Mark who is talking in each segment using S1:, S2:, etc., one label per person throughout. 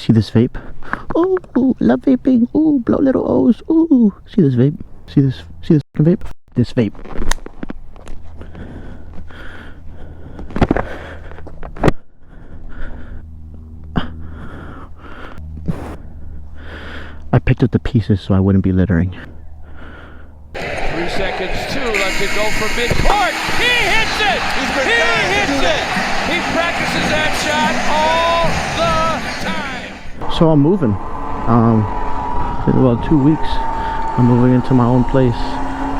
S1: See this vape? Ooh, love vaping. Ooh, blow little O's. Ooh, see this vape? See this vape? This vape. I picked up the pieces so I wouldn't be littering.
S2: 3 seconds, 2 left to go from midcourt. He hits it! He hits it! He practices that shot all the time.
S1: So I'm moving. In about 2 weeks, I'm moving into my own place.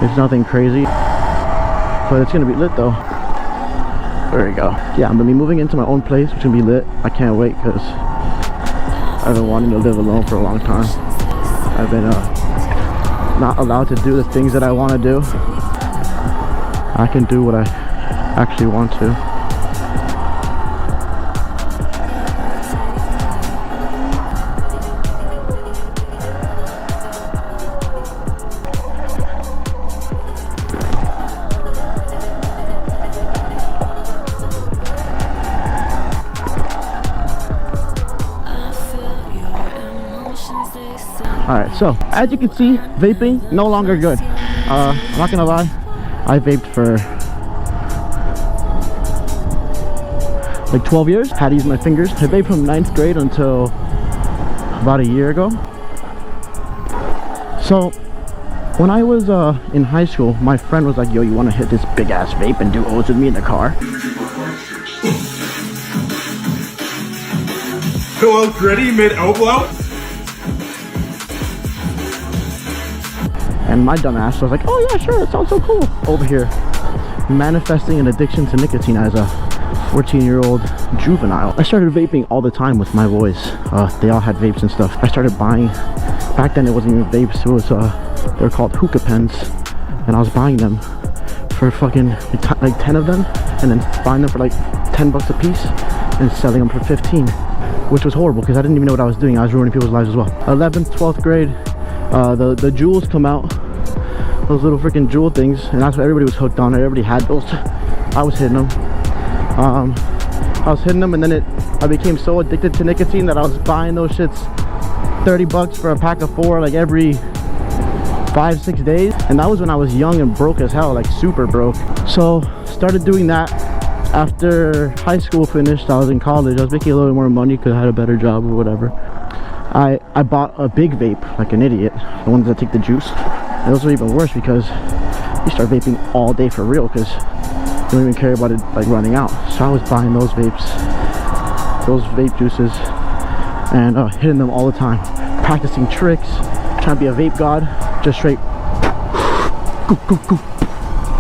S1: It's nothing crazy, but it's gonna be lit though. There we go. Yeah, I'm gonna be moving into my own place, which is gonna be lit. I can't wait because I've been wanting to live alone for a long time. I've been not allowed to do the things that I want to do. I can do what I actually want to. Alright, so as you can see, vaping no longer good. I'm not gonna lie, I vaped for like 12 years. Had to use my fingers. I vaped from 9th grade until about a year ago. So when I was in high school, my friend was like, yo, you want to hit this big ass vape and do O's with me in the car?
S3: Go out gritty mid-elbow out?
S1: And my dumb ass was like, oh yeah, sure, that sounds so cool. Over here, manifesting an addiction to nicotine as a 14-year-old juvenile. I started vaping all the time with my boys. They all had vapes and stuff. I started buying, back then it wasn't even vapes, it was, they were called hookah pens. And I was buying them for fucking, like 10 of them, and then buying them for like 10 bucks a piece, and selling them for 15. Which was horrible, because I didn't even know what I was doing. I was ruining people's lives as well. 11th, 12th grade, the jewels come out, those little freaking jewel things, and that's what everybody was hooked on. Everybody had those. I was hitting them. And then I became so addicted to nicotine that I was buying those shits 30 bucks for a pack of 4 like every 5-6 days. And that was when I was young and broke as hell, like super broke. So started doing that. After high school finished, I was in college. I was making a little more money because I had a better job or whatever. I bought a big vape like an idiot, the ones that take the juice. And those are even worse because you start vaping all day for real because you don't even care about it like running out. So I was buying those vapes, those vape juices, and hitting them all the time, practicing tricks, trying to be a vape god, just straight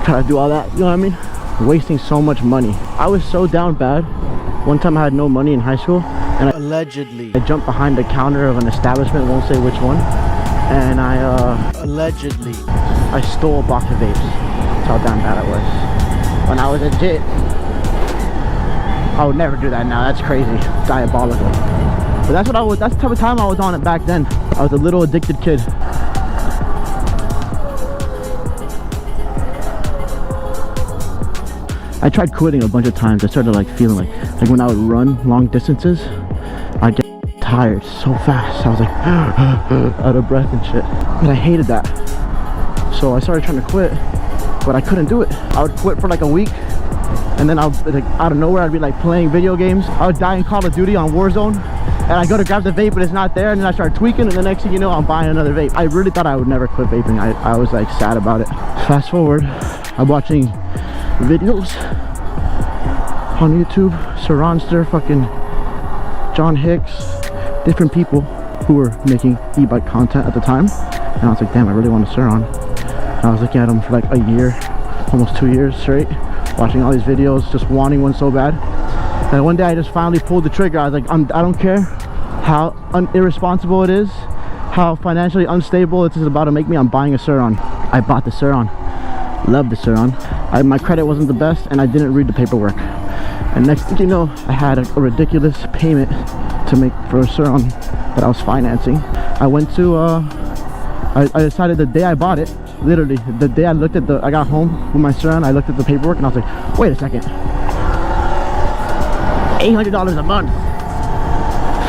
S1: trying to do all that, you know what I mean? Wasting so much money. I was so down bad. One time I had no money in high school, and allegedly I jumped behind the counter of an establishment, won't say which one, and I stole a box of vapes. That's how damn bad I was. When I was legit, I would never do that now. That's crazy, diabolical. But that's the type of time I was on it back then. I was a little addicted kid. I tried quitting a bunch of times. I started like feeling like when I would run long distances, I'd get tired so fast. I was like out of breath and shit. And I hated that. So I started trying to quit, but I couldn't do it. I would quit for like a week, and then I would, like, out of nowhere, I'd be like playing video games. I would die in Call of Duty on Warzone, and I go to grab the vape, but it's not there, and then I start tweaking, and the next thing you know, I'm buying another vape. I really thought I would never quit vaping. I was like sad about it. Fast forward, I'm watching videos on YouTube, Saronster, fucking John Hicks, different people who were making e-bike content at the time, and I was like, damn, I really want to Saron. And I was looking at them for like a year, almost 2 years straight, watching all these videos, just wanting one so bad. And one day I just finally pulled the trigger. I was like, I don't care how irresponsible it is, how financially unstable it is about to make me, I'm buying a Saron. I bought the Saron. Loved the Saron. My credit wasn't the best, and I didn't read the paperwork. And next thing you know, I had a ridiculous payment to make for a Saron that I was financing. I went to, I decided the day I bought it, literally, the day I got home with my Saron, I looked at the paperwork and I was like, wait a second. $800 a month.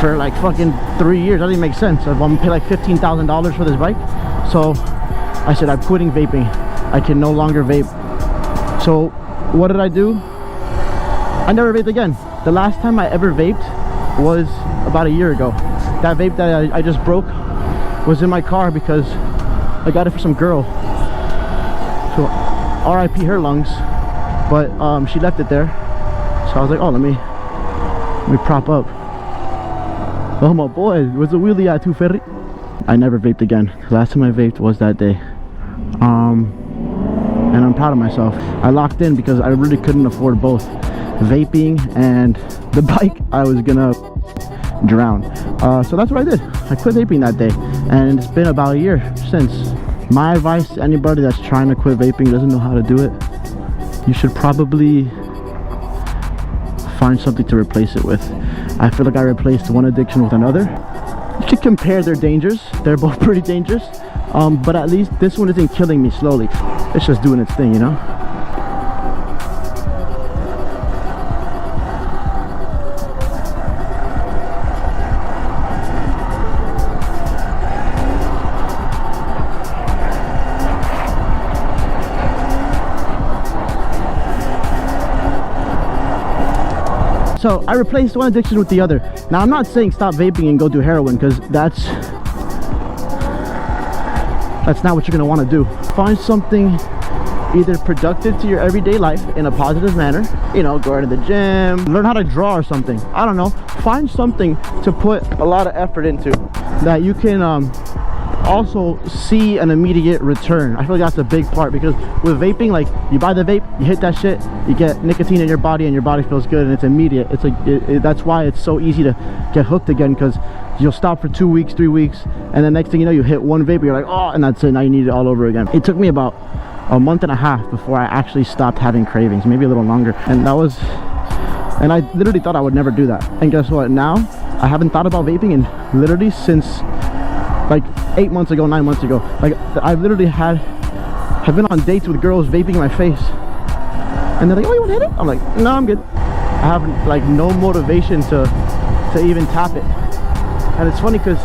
S1: for like fucking 3 years. That didn't make sense. I'm gonna pay like $15,000 for this bike. So I said, I'm quitting vaping. I can no longer vape. So what did I do? I never vaped again. The last time I ever vaped was about a year ago. That vape that I just broke was in my car because I got it for some girl. So RIP her lungs, but she left it there. So I was like, oh, let me prop up. Oh my boy, where's the wheelie at, too, Ferry? I never vaped again. The last time I vaped was that day. And I'm proud of myself. I locked in because I really couldn't afford both vaping and the bike. I was gonna drown. So that's what I did. I quit vaping that day, and it's been about a year since. My advice to anybody that's trying to quit vaping, doesn't know how to do it, you should probably find something to replace it with. I feel like I replaced one addiction with another. You should compare their dangers. They're both pretty dangerous, but at least this one isn't killing me slowly. It's just doing its thing, you know? So I replaced one addiction with the other. Now I'm not saying stop vaping and go do heroin, because that's not what you're gonna want to do. Find something either productive to your everyday life in a positive manner. You know, go to the gym, learn how to draw or something. I don't know. Find something to put a lot of effort into that you can also see an immediate return. I feel like that's a big part, because with vaping, like, you buy the vape, you hit that shit, you get nicotine in your body, and your body feels good, and it's immediate. It's like that's why it's so easy to get hooked again, because you'll stop for 2 weeks, 3 weeks, and the next thing you know, you hit one vape, you're like, oh, and that's it. Now you need it all over again. It took me about a month and a half before I actually stopped having cravings, maybe a little longer, and I literally thought I would never do that. And guess what? Now I haven't thought about vaping in literally since like 8 months ago, 9 months ago. Like, I've literally have been on dates with girls vaping in my face, and they're like, oh, you want to hit it? I'm like, no, I'm good. I have like no motivation to even tap it. And it's funny because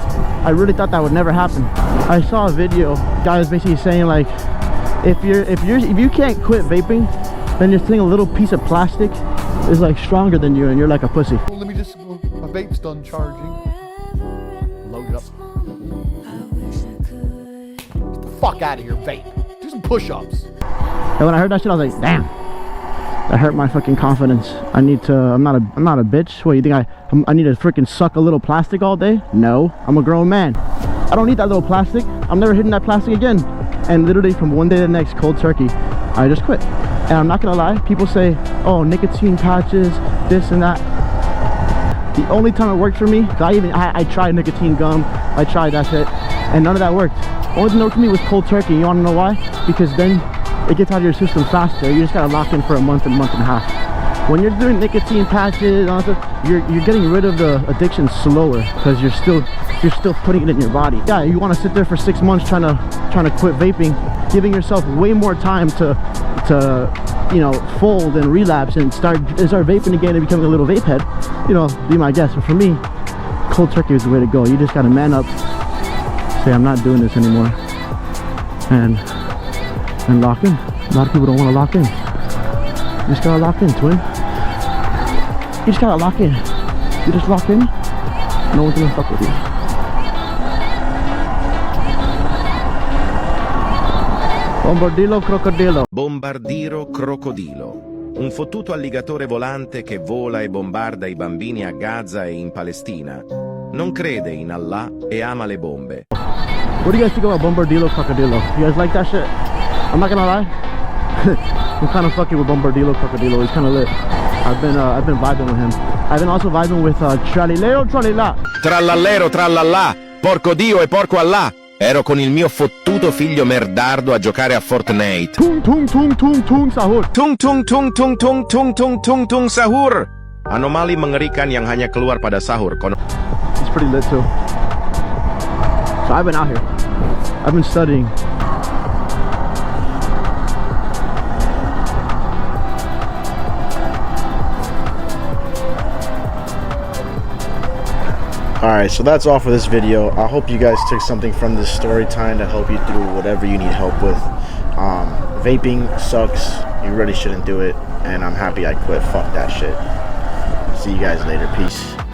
S1: I really thought that would never happen. I saw a video, guy was basically saying, like, if you can't quit vaping, then you're saying a little piece of plastic is like stronger than you, and you're like a pussy.
S4: Well, let me just, my vape's done charging. Load it up. Get the fuck out of here, vape. Do some push-ups.
S1: And when I heard that shit, I was like, damn, that hurt my fucking confidence. I'm not a bitch. What, you think I need to freaking suck a little plastic all day? No, I'm a grown man. I don't need that little plastic. I'm never hitting that plastic again. And literally from one day to the next, cold turkey, I just quit. And I'm not gonna lie, people say, oh, nicotine patches, this and that. The only time it worked for me, cause I tried nicotine gum, I tried that shit, and none of that worked. Only thing that worked for me was cold turkey. You wanna know why? Because then it gets out of your system faster. You just gotta lock in for a month and a half. When you're doing nicotine patches, you're getting rid of the addiction slower, because you're still putting it in your body. Yeah, you want to sit there for 6 months trying to quit vaping, giving yourself way more time to you know, fold and relapse and start vaping again and becoming a little vape head. You know, be my guest. But for me, cold turkey is the way to go. You just gotta man up, say I'm not doing this anymore, and lock in. A lot of people don't want to lock in. You just gotta lock in, twin. You just gotta lock in. You just lock in, no one's gonna fuck with you. Bombardilo crocodilo.
S5: Bombardiro crocodilo. Un fottuto alligatore volante che vola e bombarda i bambini a Gaza e in Palestina. Non crede in Allah e ama le bombe.
S1: What do you guys think about Bombardilo crocodilo? You guys like that shit? I'm not gonna lie. I'm kind of fucking with Bombardilo crocodilo. He's kind of lit. I've been vibing with him. I've been also vibing with Tralileo Tralila.
S5: Trallallero trallallà, porco Dio e porco Allah. Ero con il mio fottuto figlio merdardo a giocare a Fortnite.
S1: Tung tung tung tung tung sahur.
S5: Tung tung tung tung tung tung tung tung tung sahur. Anomali mengerikan yang hanya keluar pada sahur.
S1: He's pretty lit too. So I've been out here. I've been studying. Alright, so that's all for this video. I hope you guys took something from this story time to help you through whatever you need help with. Vaping sucks. You really shouldn't do it. And I'm happy I quit. Fuck that shit. See you guys later. Peace.